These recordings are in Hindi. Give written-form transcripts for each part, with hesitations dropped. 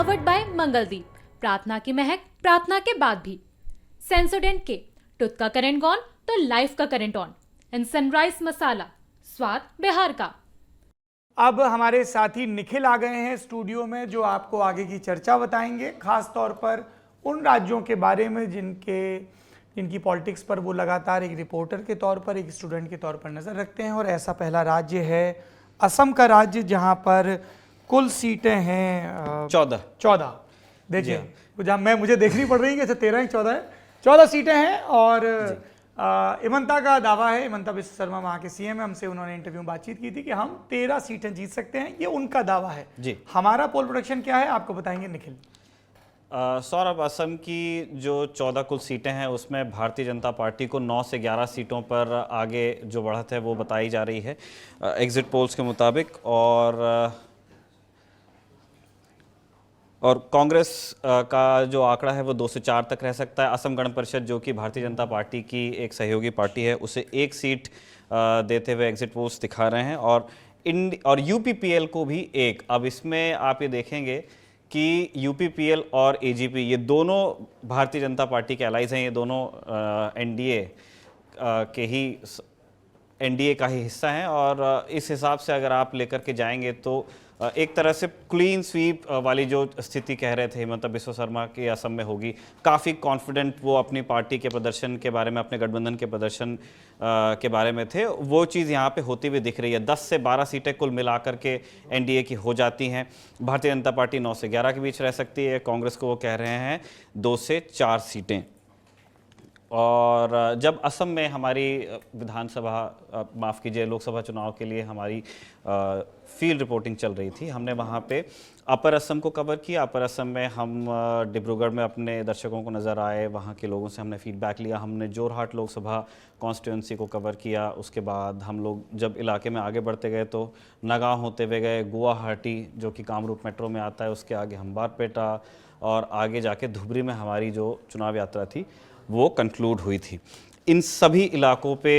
पावर्ड बाय मंगलदीप, प्रार्थना की महक प्रार्थना के बाद भी। सेंसोडेंट के टूथ का करंट गॉन तो लाइफ का करंट ऑन। इन सनराइज मसाला, स्वाद बिहार का। अब हमारे साथी निखिल आ गए हैं स्टूडियो में, जो आपको आगे की चर्चा बताएंगे, खास तौर पर उन राज्यों के बारे में जिनकी पॉलिटिक्स पर वो लगातार एक रिपोर्टर के तौर पर, एक स्टूडेंट के तौर पर नज़र रखते हैं। और ऐसा पहला राज्य है असम का राज्य, जहां पर कुल सीटें हैं 14। देखिए जहाँ मुझे देखनी पड़ रही है कि 13 14 है, 14 सीटें हैं। और इमंता का दावा है, इमंता विश्व शर्मा वहाँ के सीएम है, हमसे उन्होंने इंटरव्यू में बातचीत की थी कि हम 13 सीटें जीत सकते हैं, ये उनका दावा है जी। हमारा पोल प्रोडक्शन क्या है आपको बताएंगे निखिल। सौरभ, असम की जो 14 कुल सीटें हैं उसमें भारतीय जनता पार्टी को 9 से 11 सीटों पर आगे जो बढ़त है वो बताई जा रही है एग्जिट पोल्स के मुताबिक। और कांग्रेस का जो आंकड़ा है वो 2 से 4 तक रह सकता है। असम गण परिषद, जो कि भारतीय जनता पार्टी की एक सहयोगी पार्टी है, उसे 1 सीट देते हुए एग्जिट पोल्स दिखा रहे हैं। और यूपीपीएल को भी 1। अब इसमें आप ये देखेंगे कि यूपीपीएल और एजीपी, ये दोनों भारतीय जनता पार्टी के एलाइज हैं, ये दोनों एनडीए का ही हिस्सा हैं। और इस हिसाब से अगर आप लेकर के जाएंगे तो एक तरह से क्लीन स्वीप वाली जो स्थिति कह रहे थे हिमंता बिस्वा शर्मा की असम में होगी। काफ़ी कॉन्फिडेंट वो अपनी पार्टी के प्रदर्शन के बारे में, अपने गठबंधन के प्रदर्शन के बारे में थे। वो चीज़ यहाँ पे होती हुई दिख रही है। 10 से 12 सीटें कुल मिलाकर के एनडीए की हो जाती हैं। भारतीय जनता पार्टी 9 से 11 के बीच रह सकती है। कांग्रेस को वो कह रहे हैं 2 से 4 सीटें। और जब असम में हमारी विधानसभा, माफ़ कीजिए, लोकसभा चुनाव के लिए हमारी फील्ड रिपोर्टिंग चल रही थी, हमने वहाँ पे अपर असम को कवर किया। अपर असम में हम डिब्रूगढ़ में अपने दर्शकों को नज़र आए, वहाँ के लोगों से हमने फीडबैक लिया। हमने जोरहाट लोकसभा कॉन्स्टिट्यूंसी को कवर किया। उसके बाद हम लोग जब इलाके में आगे बढ़ते गए तो नगांव होते हुए गए, गुवाहाटी जो कि कामरूप मेट्रो में आता है, उसके आगे हम बारपेटा, और आगे जाके धुबरी में हमारी जो चुनाव यात्रा थी वो कंक्लूड हुई थी। इन सभी इलाकों पे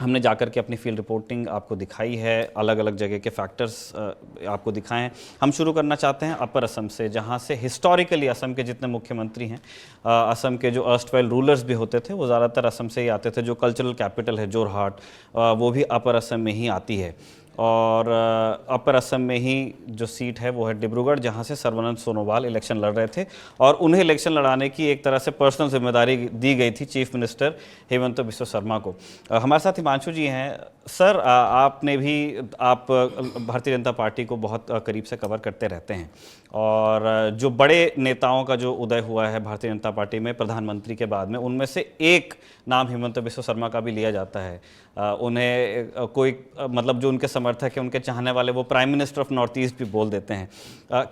हमने जाकर के अपनी फील्ड रिपोर्टिंग आपको दिखाई है, अलग अलग जगह के फैक्टर्स आपको दिखाए हैं। हम शुरू करना चाहते हैं अपर असम से, जहां से हिस्टोरिकली असम के जितने मुख्यमंत्री हैं, असम के जो अर्स्टवाइल रूलर्स भी होते थे, वो ज़्यादातर असम से ही आते थे। जो कल्चरल कैपिटल है जोरहाट, वो भी अपर असम में ही आती है। और अपर असम में ही जो सीट है वो है डिब्रूगढ़, जहां से सर्बानंद सोनोवाल इलेक्शन लड़ रहे थे। और उन्हें इलेक्शन लड़ाने की एक तरह से पर्सनल जिम्मेदारी दी गई थी चीफ मिनिस्टर हेमंत बिस्वा शर्मा को। हमारे साथ हिमांशु जी हैं। सर, आप भारतीय जनता पार्टी को बहुत करीब से कवर करते रहते हैं, और जो बड़े नेताओं का जो उदय हुआ है भारतीय जनता पार्टी में प्रधानमंत्री के बाद में, उनमें से एक नाम हेमंत बिस्वा शर्मा का भी लिया जाता है। उन्हें कोई मतलब जो उनके समर्थक हैं, उनके चाहने वाले, वो prime minister of north east भी बोल देते हैं।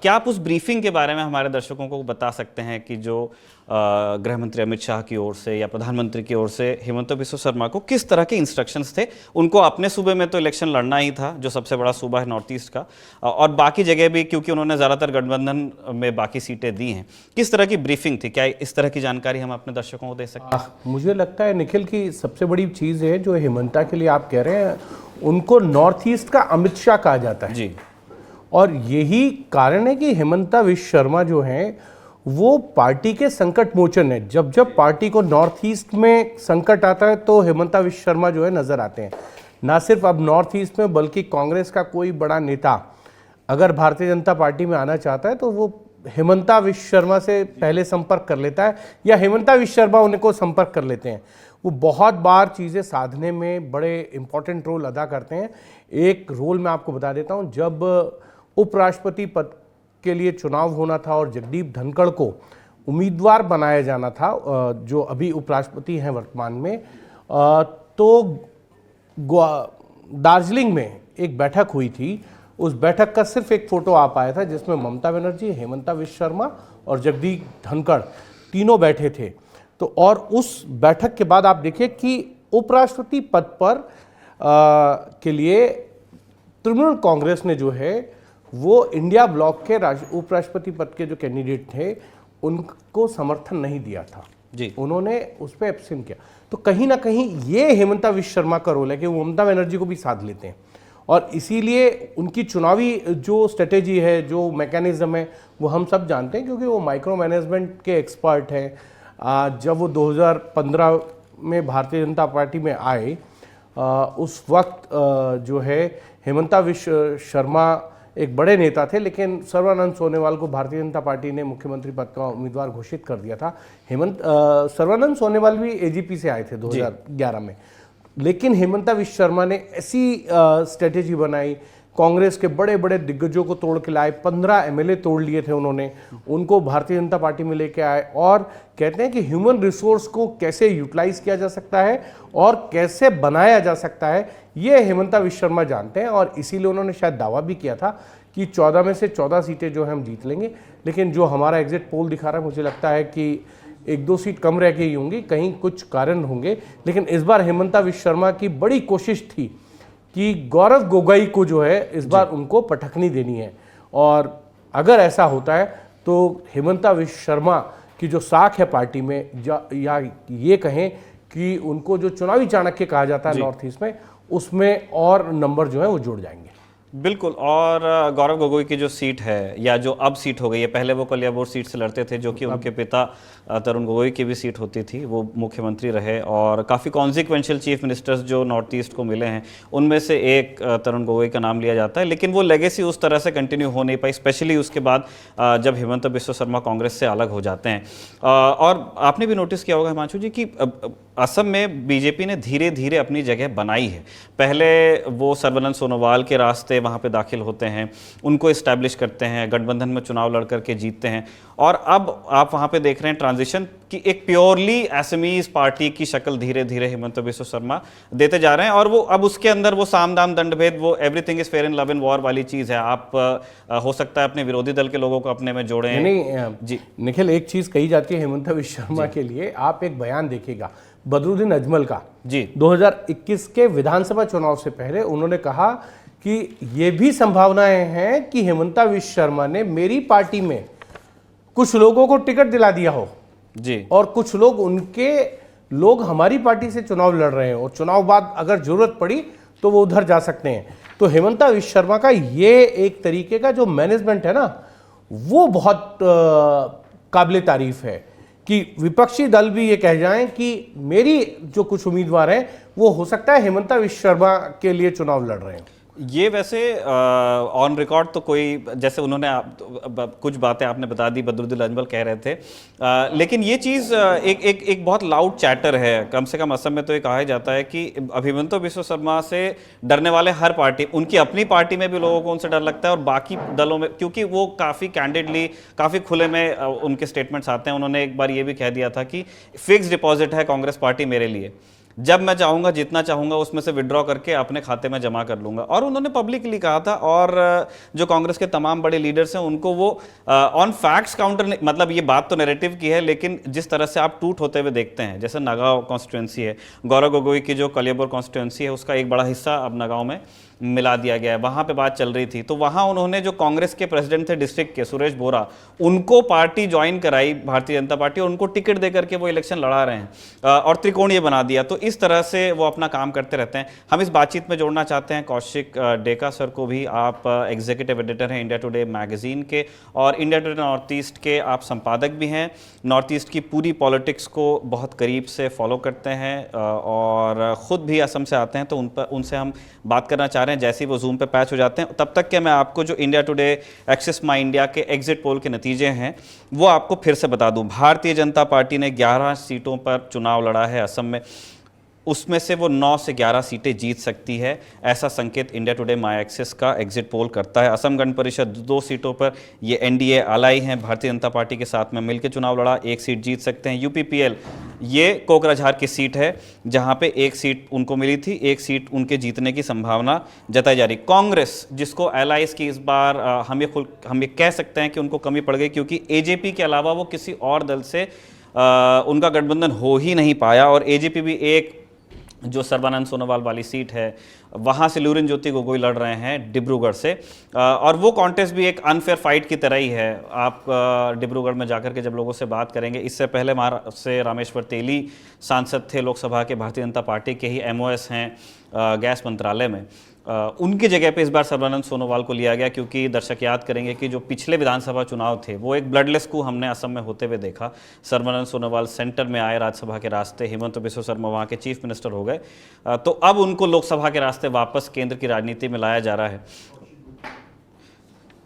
क्या आप उस ब्रीफिंग के बारे में हमारे दर्शकों को बता सकते हैं कि जो गृह मंत्री अमित शाह की ओर से या प्रधानमंत्री की ओर से हेमंत बिस्वा शर्मा को किस तरह के इंस्ट्रक्शंस थे? उनको अपने सूबे में तो इलेक्शन लड़ना ही था, जो सबसे बड़ा सूबा है नॉर्थ ईस्ट का, और बाकी जगह भी, क्योंकि उन्होंने ज़्यादातर गठबंधन में बाकी सीटें दी हैं। किस तरह की ब्रीफिंग थी? क्या इस तरह की जानकारी हम अपने दर्शकों को दे सकते हैं? मुझे लगता है निखिल की सबसे बड़ी चीज़ है जो हेमंता के लिए आप कह रहे हैं, उनको नॉर्थ ईस्ट का अमित शाह कहा जाता है जी। और यही कारण है कि हेमंता बिस्वा शर्मा जो हैं वो पार्टी के संकट मोचन है। जब जब पार्टी को नॉर्थ ईस्ट में संकट आता है तो हेमंता बिस्वा शर्मा जो है नजर आते हैं। ना सिर्फ अब नॉर्थ ईस्ट में, बल्कि कांग्रेस का कोई बड़ा नेता अगर भारतीय जनता पार्टी में आना चाहता है तो वो हेमंता बिस्वा शर्मा से पहले संपर्क कर लेता है, या हेमंता बिस्वा शर्मा उनको संपर्क कर लेते हैं। वो बहुत बार चीज़ें साधने में बड़े इंपॉर्टेंट रोल अदा करते हैं। एक रोल मैं आपको बता देता हूँ, जब उपराष्ट्रपति पद के लिए चुनाव होना था और जगदीप धनखड़ को उम्मीदवार बनाया जाना था, जो अभी उपराष्ट्रपति हैं वर्तमान में, तो दार्जिलिंग में एक बैठक हुई थी। उस बैठक का सिर्फ एक फोटो आ पाया था जिसमें ममता बनर्जी, हेमंता बिस्वा शर्मा और जगदीप धनखड़ तीनों बैठे थे। तो और उस बैठक के बाद आप देखिए कि उपराष्ट्रपति पद पर के लिए तृणमूल कांग्रेस ने जो है वो इंडिया ब्लॉक के उपराष्ट्रपति पद के जो कैंडिडेट थे उनको समर्थन नहीं दिया था जी। उन्होंने उस पर एब्सटेन किया। तो कहीं ना कहीं ये हेमंता बिस्वा शर्मा का रोल है कि वो ममता बनर्जी को भी साथ लेते हैं और इसीलिए उनकी चुनावी जो स्ट्रेटेजी है, जो मैकेनिज्म है, वो हम सब जानते हैं क्योंकि वो माइक्रो मैनेजमेंट के एक्सपर्ट हैं। जब वो 2015 में भारतीय जनता पार्टी में आए, उस वक्त जो है हेमंता विश्व शर्मा एक बड़े नेता थे, लेकिन सर्बानंद सोनोवाल को भारतीय जनता पार्टी ने मुख्यमंत्री पद का उम्मीदवार घोषित कर दिया था। सर्बानंद सोनोवाल भी एजीपी से आए थे 2011 में, लेकिन हेमंता विश्व शर्मा ने ऐसी स्ट्रेटेजी बनाई, कांग्रेस के बड़े बड़े दिग्गजों को तोड़ के लाए, 15 एमएलए तोड़ लिए थे उन्होंने, उनको भारतीय जनता पार्टी में लेके आए और कहते हैं कि ह्यूमन रिसोर्स को कैसे यूटिलाइज किया जा सकता है और कैसे बनाया जा सकता है, ये हेमंता विश्व शर्मा जानते हैं। और इसीलिए उन्होंने शायद दावा भी किया था कि 14 में से 14 सीटें जो है हम जीत लेंगे। लेकिन जो हमारा एग्जिट पोल दिखा रहा है, मुझे लगता है कि 1-2 सीट कम रह गई होंगी, कहीं कुछ कारण होंगे। लेकिन इस बार हेमंता विश्व शर्मा की बड़ी कोशिश थी कि गौरव गोगोई को जो है इस बार उनको पटखनी देनी है, और अगर ऐसा होता है तो हेमंता विश्व शर्मा की जो साख है पार्टी में, या ये कहें कि उनको जो चुनावी चाणक्य कहा जाता है नॉर्थ ईस्ट में, उसमें और नंबर जो है वो जुड़ जाएंगे। बिल्कुल। और गौरव गोगोई की जो सीट है, या जो अब सीट हो गई है, पहले वो कलियाबोर सीट से लड़ते थे जो कि उनके पिता तरुण गोगोई की भी सीट होती थी, वो मुख्यमंत्री रहे और काफ़ी कॉन्सिक्वेंशियल चीफ मिनिस्टर्स जो नॉर्थ ईस्ट को मिले हैं उनमें से एक तरुण गोगोई का नाम लिया जाता है। लेकिन वो लेगेसी उस तरह से कंटिन्यू हो नहीं पाई, स्पेशली उसके बाद जब हेमंत बिस्वा शर्मा कांग्रेस से अलग हो जाते हैं। और आपने भी नोटिस किया होगा हिमांशु जी कि असम में बीजेपी ने धीरे धीरे अपनी जगह बनाई है। पहले वो सर्बानंद सोनोवाल के रास्ते वहाँ पे दाखिल होते हैं, उनको इस्टेब्लिश करते हैं, गठबंधन में चुनाव लड़ करके जीतते हैं, और अब आप वहाँ पे देख रहे हैं ट्रांजिशन कि एक प्योरली असमीज पार्टी की शक्ल धीरे धीरे हेमंत बिस्वा शर्मा देते जा रहे हैं। और वो अब उसके अंदर वो साम दाम दंड भेद, वो everything is fair in love and war वाली चीज़ है। आप हो सकता है अपने विरोधी दल के लोगों को अपने में जोड़ें। नहीं जी निखिल, एक चीज़ कही जाती है हेमंत बिस्वा शर्मा के लिए, आप एक बयान देखिएगा बदरुद्दीन अजमल का जी 2021 के विधानसभा चुनाव से पहले, उन्होंने कहा कि ये भी संभावनाएं हैं कि हेमंता बिस्वा शर्मा ने मेरी पार्टी में कुछ लोगों को टिकट दिला दिया हो जी, और कुछ लोग हमारी पार्टी से चुनाव लड़ रहे हैं और चुनाव बाद अगर जरूरत पड़ी तो वो उधर जा सकते हैं। तो हेमंता बिस्वा शर्मा का ये एक तरीके का जो मैनेजमेंट है ना, वो बहुत काबिले तारीफ है कि विपक्षी दल भी ये कह जाएं कि मेरी जो कुछ उम्मीदवार हैं वो हो सकता है हेमंता बिस्वा शर्मा के लिए चुनाव लड़ रहे हैं। ये वैसे ऑन रिकॉर्ड तो कोई, जैसे उन्होंने कुछ बातें आपने बता दी, बदरुद्दीन अजमल कह रहे थे, लेकिन ये चीज़ एक बहुत लाउड चैटर है। कम से कम असम में तो ये कहा जाता है कि हेमंत बिस्वा शर्मा से डरने वाले हर पार्टी, उनकी अपनी पार्टी में भी लोगों को उनसे डर लगता है और बाकी दलों में, क्योंकि वो काफ़ी कैंडिडली, काफ़ी खुले में उनके स्टेटमेंट्स आते हैं। उन्होंने एक बार ये भी कह दिया था कि फिक्स डिपॉजिट है कांग्रेस पार्टी मेरे लिए, जब मैं चाहूँगा जितना चाहूँगा उसमें से विड्रॉ करके अपने खाते में जमा कर लूँगा। और उन्होंने पब्लिकली कहा था, और जो कांग्रेस के तमाम बड़े लीडर्स हैं उनको वो ऑन फैक्ट्स काउंटर, मतलब ये बात तो नैरेटिव की है, लेकिन जिस तरह से आप टूट होते हुए देखते हैं, जैसे नगांव कॉन्स्टिट्यूंसी है, गौरव गोगोई की जो कलियाबोर कॉन्स्टिट्यूंसी है उसका एक बड़ा हिस्सा अब नगांव में मिला दिया गया है, वहाँ पे बात चल रही थी। तो वहाँ उन्होंने जो कांग्रेस के प्रेसिडेंट थे डिस्ट्रिक्ट के, सुरेश बोरा, उनको पार्टी ज्वाइन कराई भारतीय जनता पार्टी, और उनको टिकट दे करके वो इलेक्शन लड़ा रहे हैं और त्रिकोणीय बना दिया। तो इस तरह से वो अपना काम करते रहते हैं। हम इस बातचीत में जोड़ना चाहते हैं कौशिक डेका सर को भी। आप एग्जीक्यूटिव एडिटर हैं इंडिया टुडे मैगजीन के, और इंडिया टुडे नॉर्थ ईस्ट के आप संपादक भी हैं। नॉर्थ ईस्ट की पूरी पॉलिटिक्स को बहुत करीब से फॉलो करते हैं और ख़ुद भी असम से आते हैं, तो उनसे हम बात करना चाह रहे हैं जैसे ही वो जूम पे पैच हो जाते हैं। तब तक के मैं आपको जो इंडिया टुडे एक्सिस माई इंडिया के एग्जिट पोल के नतीजे हैं वो आपको फिर से बता दूं। भारतीय जनता पार्टी ने 11 सीटों पर चुनाव लड़ा है असम में, उसमें से वो 9 से 11 सीटें जीत सकती है, ऐसा संकेत इंडिया टुडे माई एक्सिस का एग्जिट पोल करता है। असम गण परिषद 2 सीटों पर ये एनडीए अलाई हैं, भारतीय जनता पार्टी के साथ में मिलकर चुनाव लड़ा, 1 सीट जीत सकते हैं। यूपीपीएल ये कोकराझार की सीट है जहां पे 1 सीट उनको मिली थी, 1 सीट उनके जीतने की संभावना जताई जा रही। कांग्रेस जिसको एलाइज की इस बार हम ये कह सकते हैं कि उनको कमी पड़ गई, क्योंकि एजेपी के अलावा वो किसी और दल से उनका गठबंधन हो ही नहीं पाया, और एजेपी भी एक जो सर्बानंद सोनोवाल वाली सीट है वहाँ से लुरिन ज्योति गोगोई लड़ रहे हैं डिब्रूगढ़ से, और वो कॉन्टेस्ट भी एक अनफेयर फाइट की तरह ही है। आप डिब्रूगढ़ में जाकर के जब लोगों से बात करेंगे, इससे पहले महाराष्ट्र से रामेश्वर तेली सांसद थे लोकसभा के, भारतीय जनता पार्टी के ही MOS हैं गैस मंत्रालय में, उनकी जगह पे इस बार सर्बानंद सोनोवाल को लिया गया, क्योंकि दर्शक याद करेंगे कि जो पिछले विधानसभा चुनाव थे वो एक ब्लडलेस कू हमने असम में होते हुए देखा। सर्बानंद सोनोवाल सेंटर में आए राज्यसभा के रास्ते, हिमंत बिस्वा शर्मा वहाँ के चीफ मिनिस्टर हो गए, तो अब उनको लोकसभा के रास्ते वापस केंद्र की राजनीति में लाया जा रहा है।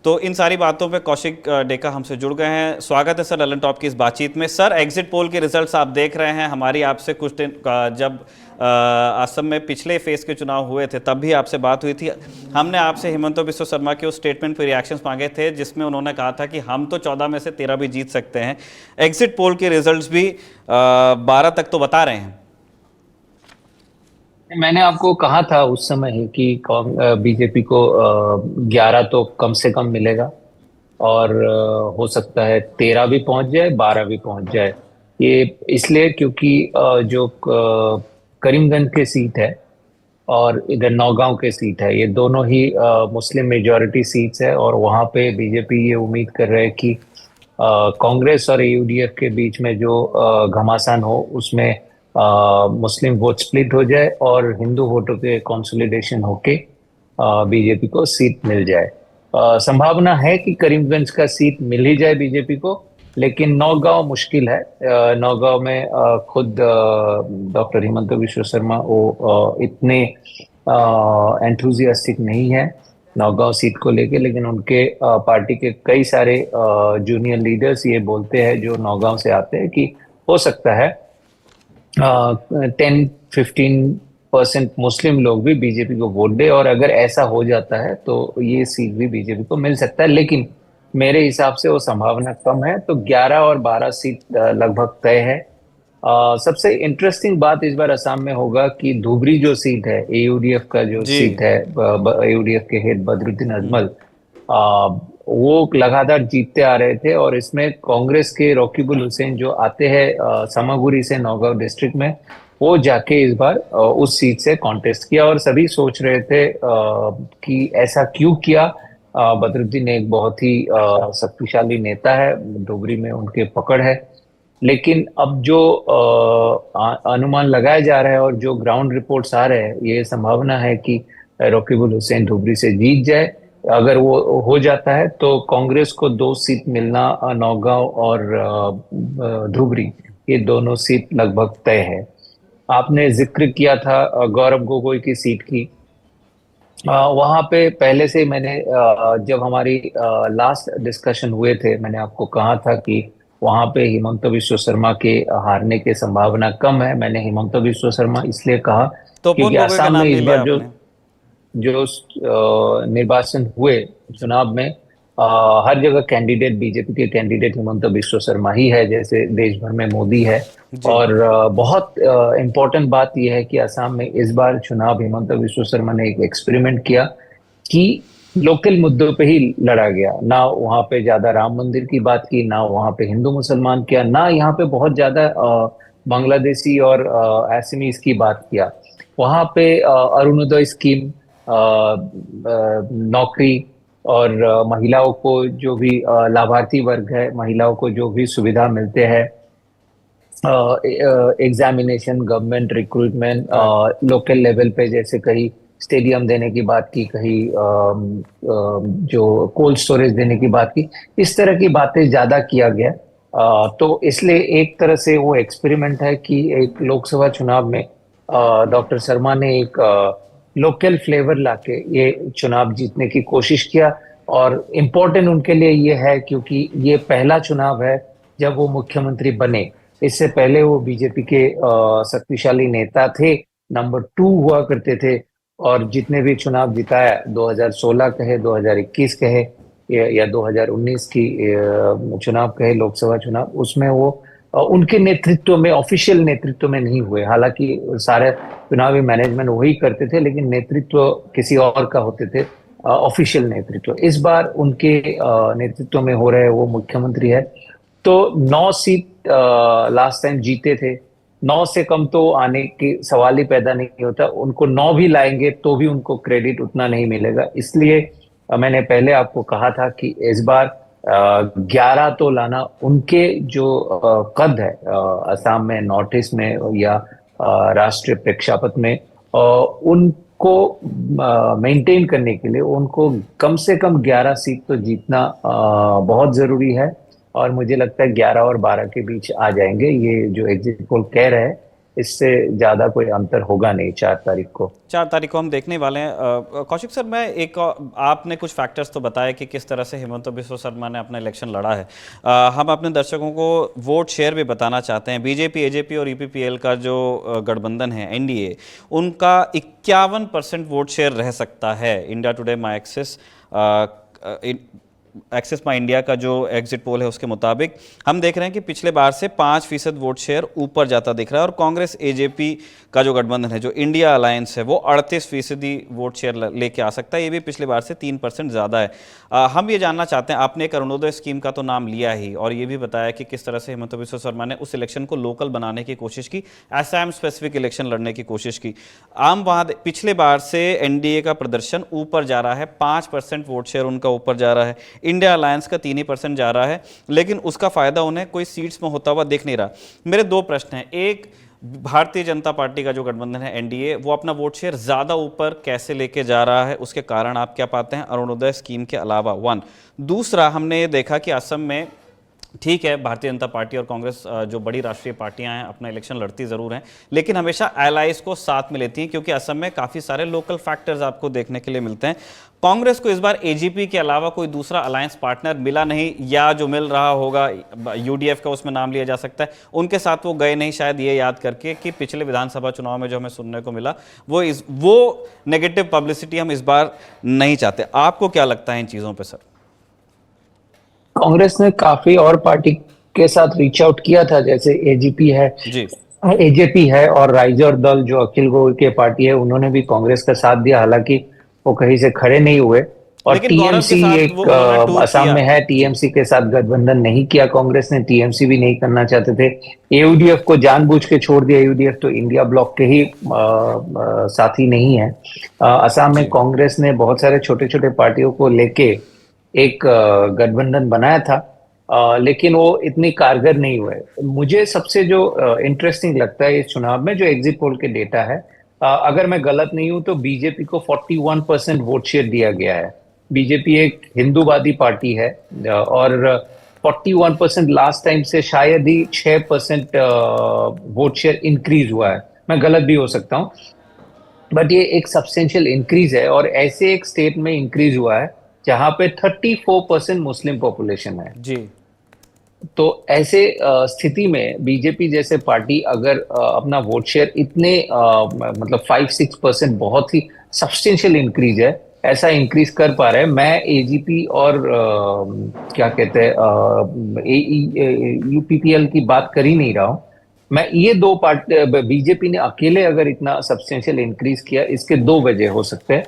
तो इन सारी बातों पे कौशिक डेका हमसे जुड़ गए हैं। स्वागत है सर ललन टॉप की इस बातचीत में। सर, एग्जिट पोल के रिजल्ट्स आप देख रहे हैं, हमारी आपसे कुछ दिन जब असम में पिछले फेज के चुनाव हुए थे तब भी आपसे बात हुई थी। हमने आपसे हिमंत बिस्वा शर्मा के उस स्टेटमेंट पर रिएक्शंस मांगे थे जिसमें उन्होंने कहा था कि हम तो 14 में से 13 भी जीत सकते हैं। एग्जिट पोल के रिजल्ट्स भी 12 तक तो बता रहे हैं। मैंने आपको कहा था उस समय ही कि बीजेपी को 11 तो कम से कम मिलेगा और हो सकता है 13 भी पहुंच जाए, 12 भी पहुंच जाए। ये इसलिए क्योंकि जो करीमगंज के सीट है और इधर नौगांव के सीट है, ये दोनों ही मुस्लिम मेजॉरिटी सीट्स है और वहाँ पे बीजेपी ये उम्मीद कर रहे हैं कि कांग्रेस और यूडीएफ के बीच में जो घमासान हो उसमें मुस्लिम वोट स्प्लिट हो जाए और हिंदू वोटों के कंसोलिडेशन होके बीजेपी को सीट मिल जाए। संभावना है कि करीमगंज का सीट मिल ही जाए बीजेपी को, लेकिन नौगांव मुश्किल है। नौगांव में खुद डॉक्टर हिमंत बिस्वा शर्मा वो इतने एंथुजियास्टिक नहीं है नौगांव सीट को लेके, लेकिन उनके पार्टी के कई सारे जूनियर लीडर्स ये बोलते हैं जो नौगांव से आते हैं कि हो सकता है 10-15% मुस्लिम लोग भी बीजेपी को वोट दे, और अगर ऐसा हो जाता है तो ये सीट भी बीजेपी को मिल सकता है। लेकिन मेरे हिसाब से वो संभावना कम है, तो 11 और 12 सीट लगभग तय है। सबसे इंटरेस्टिंग बात इस बार असम में होगा कि धुबरी जो सीट है, एयूडीएफ का जो सीट है, एयूडीएफ के हेड बदरुद्दीन अजमल वो लगातार जीतते आ रहे थे और इसमें कांग्रेस के रकीबुल हुसैन जो आते हैं समागुरी से नौगांव डिस्ट्रिक्ट में, वो जाके इस बार उस सीट से कॉन्टेस्ट किया और सभी सोच रहे थे कि ऐसा क्यों किया। बदरुद्दीन एक बहुत ही शक्तिशाली नेता है, धुबरी में उनके पकड़ है, लेकिन अब जो अनुमान लगाया जा रहा है और जो ग्राउंड रिपोर्ट्स आ रहे हैं, ये संभावना है कि रकीबुल हुसैन धुबरी से जीत जाए। अगर वो हो जाता है तो कांग्रेस को 2 सीट मिलना, नौगांव और धुबरी, ये दोनों सीट लगभग तय है। आपने जिक्र किया था गौरव गोगोई की सीट की, वहां पे पहले से मैंने जब हमारी लास्ट डिस्कशन हुए थे, मैंने आपको कहा था कि वहां पे हिमंत बिस्वा शर्मा के हारने की संभावना कम है। मैंने हिमंत बिस्वा शर्मा इसलिए कहा क्योंकि असम में इस बार जो निर्वाचन हुए चुनाव में हर जगह कैंडिडेट, बीजेपी के कैंडिडेट हिमंत बिस्वा शर्मा ही है, जैसे देश भर में मोदी है। और बहुत इम्पोर्टेंट बात यह है कि असम में इस बार चुनाव हिमंत बिस्वा शर्मा ने एक एक्सपेरिमेंट किया कि लोकल मुद्दों पे ही लड़ा गया। ना वहाँ पे ज्यादा राम मंदिर की बात की, ना वहाँ पे हिंदू मुसलमान किया, ना यहाँ पे बहुत ज्यादा बांग्लादेशी और असमीज की बात किया। वहाँ पे अरुणोदय स्कीम, नौकरी और महिलाओं को जो भी लाभार्थी वर्ग है, महिलाओं को जो भी सुविधा मिलते हैं, examination, government recruitment, local level पे जैसे कहीं स्टेडियम देने की बात की, कहीं जो कोल्ड स्टोरेज देने की बात की, इस तरह की बातें ज्यादा किया गया। तो इसलिए एक तरह से वो एक्सपेरिमेंट है कि एक लोकसभा चुनाव में डॉक्टर शर्मा ने एक लोकल फ्लेवर लाके ये चुनाव जीतने की कोशिश किया। और इम्पोर्टेंट उनके लिए ये है क्योंकि ये पहला चुनाव है जब वो मुख्यमंत्री बने। इससे पहले वो बीजेपी के शक्तिशाली नेता थे, नंबर 2 हुआ करते थे, और जितने भी चुनाव जिताया, 2016 कहे, 2021 कहे या 2019 की चुनाव कहे, लोकसभा चुनाव, उसमें वो उनके नेतृत्व में, ऑफिशियल नेतृत्व में नहीं हुए। हालांकि सारे चुनावी मैनेजमेंट वही करते थे, लेकिन नेतृत्व किसी और का होते थे, ऑफिशियल नेतृत्व। इस बार उनके नेतृत्व में हो रहे, वो मुख्यमंत्री है। तो 9 सीट लास्ट टाइम जीते थे, 9 से कम तो आने की सवाल ही पैदा नहीं होता। उनको 9 भी लाएंगे तो भी उनको क्रेडिट उतना नहीं मिलेगा। इसलिए मैंने पहले आपको कहा था कि इस बार 11 तो लाना, उनके जो कद है असम में, नॉर्थ ईस्ट में या राष्ट्रीय प्रेक्षापट में, को मेंटेन करने के लिए उनको कम से कम 11 सीट तो जीतना बहुत जरूरी है। और मुझे लगता है 11 और 12 के बीच आ जाएंगे। ये जो एग्जिट पोल कह रहे हैं इससे ज्यादा कोई अंतर होगा नहीं 4 तारीख को। 4 तारीख को हम देखने वाले हैं। कौशिक सर, मैं एक आपने कुछ फैक्टर्स तो बताया कि किस तरह से हिमंता बिस्वा शर्मा ने अपना इलेक्शन लड़ा है। हम अपने दर्शकों को वोट शेयर भी बताना चाहते हैं। बीजेपी, एजेपी और ईपीपीएल का जो गठबंधन है एनडीए, उनका 51% वोट शेयर रह सकता है। इंडिया टुडे माई एक्सिस माई इंडिया का जो एग्जिट पोल है उसके मुताबिक हम देख रहे हैं कि पिछले बार से 5% वोट शेयर ऊपर जाता दिख रहा है। और कांग्रेस एजेपी का जो गठबंधन है, जो इंडिया अलायंस है, वो 38% वोट शेयर लेके आ सकता है। ये भी पिछले बार से 3% ज़्यादा है। हम ये जानना चाहते हैं, आपने एक अरुणोदय स्कीम का तो नाम लिया ही और ये भी बताया कि किस तरह से हिमंता बिस्वा शर्मा ने उस इलेक्शन को लोकल बनाने की कोशिश की, असम स्पेसिफिक इलेक्शन लड़ने की कोशिश की। आम वहाँ पिछले बार से एनडीए का प्रदर्शन ऊपर जा रहा है, 5% वोट शेयर उनका ऊपर जा रहा है। इंडिया अलायंस का 3% जा रहा है, लेकिन उसका फायदा उन्हें कोई सीट्स में होता हुआ दिख नहीं रहा। मेरे 2 प्रश्न हैं। एक, भारतीय जनता पार्टी का जो गठबंधन है एनडीए, वो अपना वोट शेयर ज्यादा ऊपर कैसे लेके जा रहा है, उसके कारण आप क्या पाते हैं अरुणोदय स्कीम के अलावा? 1। दूसरा, हमने ये देखा कि असम में ठीक है, भारतीय जनता पार्टी और कांग्रेस जो बड़ी राष्ट्रीय पार्टियां हैं अपना इलेक्शन लड़ती ज़रूर हैं, लेकिन हमेशा एलाइज को साथ में लेती हैं, क्योंकि असम में काफ़ी सारे लोकल फैक्टर्स आपको देखने के लिए मिलते हैं। कांग्रेस को इस बार एजीपी के अलावा कोई दूसरा अलायंस पार्टनर मिला नहीं, या जो मिल रहा होगा यूडीएफ का, उसमें नाम लिया जा सकता है, उनके साथ वो गए नहीं, शायद ये याद करके कि पिछले विधानसभा चुनाव में जो हमें सुनने को मिला वो नेगेटिव पब्लिसिटी हम इस बार नहीं चाहते। आपको क्या लगता है इन चीज़ों पर सर? कांग्रेस ने काफी और पार्टी के साथ रीच आउट किया था, जैसे एजीपी है जी, एजेपी है, और राइजर दल जो अखिल गोयल के पार्टी है, उन्होंने भी कांग्रेस का साथ दिया, हालांकि वो कहीं से खड़े नहीं हुए। और लेकिन गौरव के टीएमसी साथ एक उन्होंने टूर असम किया। में है, टीएमसी के साथ गठबंधन नहीं किया कांग्रेस ने, टीएमसी भी नहीं करना चाहते थे। एयूडीएफ को जानबूझ के छोड़ दिया, एयूडीएफ तो इंडिया ब्लॉक के ही साथी नहीं है। असम में कांग्रेस ने बहुत सारे छोटे छोटे पार्टियों को लेके एक गठबंधन बनाया था, लेकिन वो इतनी कारगर नहीं हुए। मुझे सबसे जो इंटरेस्टिंग लगता है इस चुनाव में, जो एग्जिट पोल के डेटा है, अगर मैं गलत नहीं हूं तो बीजेपी को 41% वोट शेयर दिया गया है। बीजेपी एक हिंदूवादी पार्टी है और 41% लास्ट टाइम से शायद ही 6% वोट शेयर इंक्रीज हुआ है। मैं गलत भी हो सकता हूं, बट ये एक सब्सटेंशियल इंक्रीज है, और ऐसे एक स्टेट में इंक्रीज हुआ है जहां पे 34% मुस्लिम पॉपुलेशन है जी। तो ऐसे स्थिति में बीजेपी जैसे पार्टी अगर अपना वोट शेयर इतने मतलब 5-6%, बहुत ही सब्सटेंशियल इंक्रीज है, ऐसा इंक्रीज कर पा रहे हैं। मैं एजीपी और क्या कहते हैं यूपीपीएल की बात कर ही नहीं रहा हूं। मैं ये 2 पार्टी, बीजेपी ने अकेले अगर इतना सब्सटेंशियल इंक्रीज किया, इसके 2 वजह हो सकते हैं,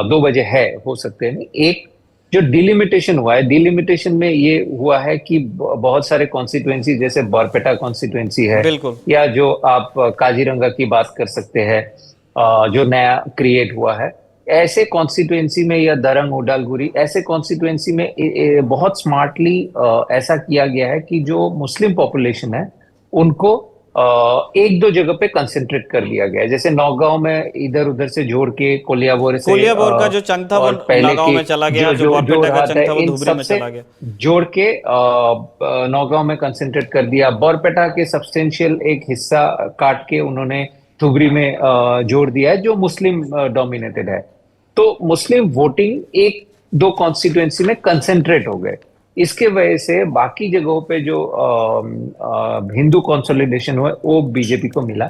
2 वजह है, हो सकते हैं। एक, जो डिलिमिटेशन हुआ है, डिलिमिटेशन में ये हुआ है कि बहुत सारे कॉन्स्टिट्युएंसी, जैसे बरपेटा कॉन्स्टिट्युएंसी है, बिल्कुल। या जो आप काजीरंगा की बात कर सकते हैं, जो नया क्रिएट हुआ है, ऐसे कॉन्स्टिट्युएंसी में, या दरंग उडालगुरी, ऐसे कॉन्स्टिट्युएंसी में बहुत स्मार्टली ऐसा किया गया है कि जो मुस्लिम पॉपुलेशन है उनको 1-2 जगह पे कंसेंट्रेट कर दिया गया है। जैसे नौगांव में इधर उधर से जोड़ के कोलियाबोर का जो चंक था वो नौगांव में चला गया, जो बरपेटा का चंक था वो धुबरी में चला गया, जोड़ के नौगांव में कंसेंट्रेट कर दिया। बरपेटा के सब्सटेंशियल एक हिस्सा काट के उन्होंने धुबरी में जोड़ दिया है, जो मुस्लिम डोमिनेटेड है। तो मुस्लिम वोटिंग 1-2 कॉन्स्टिट्युएंसी में कंसेंट्रेट हो गए। इसके वजह से बाकी जगहों पे जो हिंदू कंसोलिडेशन हुआ वो बीजेपी को मिला।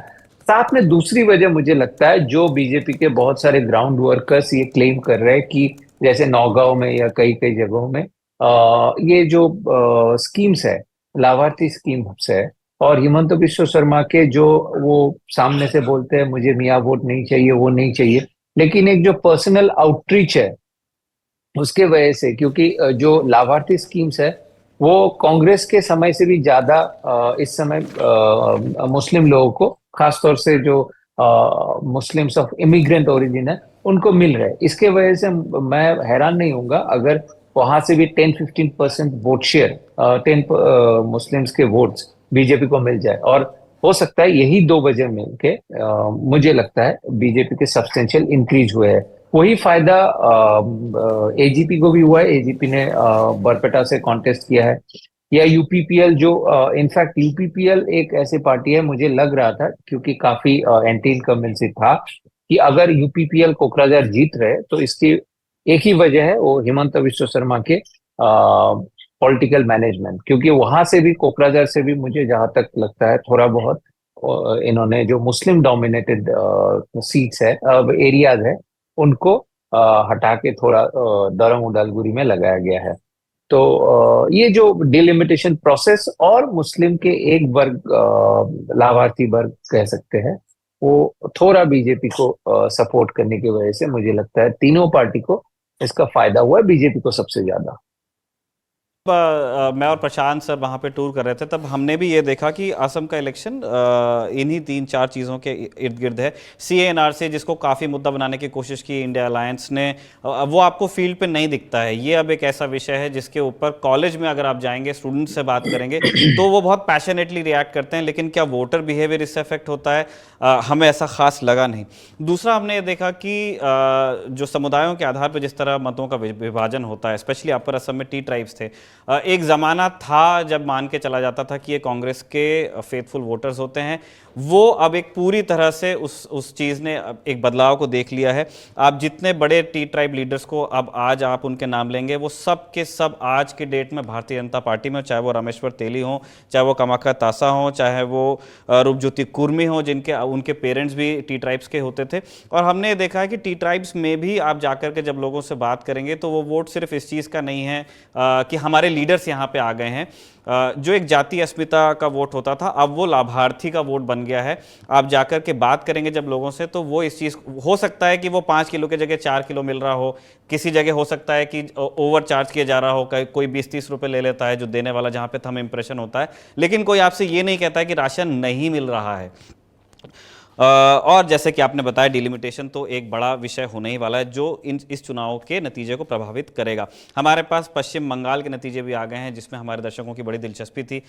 साथ में दूसरी वजह मुझे लगता है, जो बीजेपी के बहुत सारे ग्राउंड वर्कर्स ये क्लेम कर रहे हैं कि जैसे नौगांव में या कई जगहों में ये जो स्कीम्स है, लाभार्थी स्कीम्स है, और हिमंता बिस्वा शर्मा के जो वो सामने से बोलते हैं मुझे मियाँ वोट नहीं चाहिए, वो नहीं चाहिए, लेकिन एक जो पर्सनल आउटरीच है उसके वजह से, क्योंकि जो लाभार्थी स्कीम्स है वो कांग्रेस के समय से भी ज्यादा इस समय मुस्लिम लोगों को, खासतौर से जो मुस्लिम्स ऑफ इमिग्रेंट ओरिजिन है, उनको मिल रहे हैं। इसके वजह से मैं हैरान नहीं होऊंगा अगर वहां से भी 10-15% वोट शेयर, 10 मुस्लिम्स के वोट्स बीजेपी को मिल जाए। और हो सकता है यही दो वजह मिलके मुझे लगता है बीजेपी के सब्सटेंशियल इंक्रीज हुए हैं। वही फायदा एजीपी को भी हुआ है। एजीपी ने बरपेटा से कॉन्टेस्ट किया है, या यूपीपीएल जो इनफैक्ट यूपीपीएल एक ऐसी पार्टी है, मुझे लग रहा था क्योंकि काफी एंटी इनकम्बेंसी था कि अगर यूपीपीएल कोकराझार जीत रहे तो इसकी एक ही वजह है, वो हिमंता विश्व शर्मा के पॉलिटिकल मैनेजमेंट। क्योंकि वहां से भी, कोकराझार से भी मुझे जहां तक लगता है थोड़ा बहुत इन्होंने जो मुस्लिम डोमिनेटेड सीट्स है, एरियाज है, उनको हटा के थोड़ा दरंग उदालगुरी में लगाया गया है। तो ये जो डिलिमिटेशन प्रोसेस और मुस्लिम के एक वर्ग, लाभार्थी वर्ग कह सकते हैं, वो थोड़ा बीजेपी को सपोर्ट करने की वजह से मुझे लगता है तीनों पार्टी को इसका फायदा हुआ है, बीजेपी को सबसे ज्यादा। मैं और प्रशांत सर वहाँ पे टूर कर रहे थे, तब हमने भी ये देखा कि असम का इलेक्शन इन्हीं 3-4 चीज़ों के इर्द गिर्द है। CANRC जिसको काफ़ी मुद्दा बनाने की कोशिश की इंडिया अलायंस ने, वो आपको फील्ड पे नहीं दिखता है। ये अब एक ऐसा विषय है जिसके ऊपर कॉलेज में अगर आप जाएंगे, स्टूडेंट से बात करेंगे तो वो बहुत पैशनेटली रिएक्ट करते हैं, लेकिन क्या वोटर बिहेवियर इससे अफेक्ट होता है, हमें ऐसा खास लगा नहीं। दूसरा हमने ये देखा कि जो समुदायों के आधार पर जिस तरह मतों का विभाजन होता है, स्पेशली अपर असम में T ट्राइब्स थे, एक ज़माना था जब मान के चला जाता था कि ये कांग्रेस के फेथफुल वोटर्स होते हैं। वो अब एक पूरी तरह से उस चीज़ ने एक बदलाव को देख लिया है। आप जितने बड़े T ट्राइब लीडर्स को अब आज आप उनके नाम लेंगे, वो सब के सब आज के डेट में भारतीय जनता पार्टी में, चाहे वो रामेश्वर तेली हो, चाहे वो कमाका तासा हो, चाहे वो रूपज्योति कुर्मी हो, जिनके उनके पेरेंट्स भी T ट्राइब्स के होते थे। और हमने देखा है कि T ट्राइब्स में भी आप जाकर के जब लोगों से बात करेंगे तो वो वोट सिर्फ इस चीज़ का नहीं है कि हमारे लीडर्स यहाँ पे आ गए हैं। जो एक जातीय अस्मिता का वोट होता था, अब वो लाभार्थी का वोट बन गया है। आप जाकर के बात करेंगे जब लोगों से, तो वो इस चीज़, हो सकता है कि वो 5 किलो की जगह 4 किलो मिल रहा हो, किसी जगह हो सकता है कि ओवर चार्ज किया जा रहा हो, कोई 20-30 रुपए ले लेता है जो देने वाला, जहाँ पे थंब इंप्रेशन होता है, लेकिन कोई आपसे ये नहीं कहता है कि राशन नहीं मिल रहा है। और जैसे कि आपने बताया, डिलिमिटेशन तो एक बड़ा विषय होने ही वाला है जो इस चुनाव के नतीजे को प्रभावित करेगा। हमारे पास पश्चिम बंगाल के नतीजे भी आ गए हैं जिसमें हमारे दर्शकों की बड़ी दिलचस्पी थी।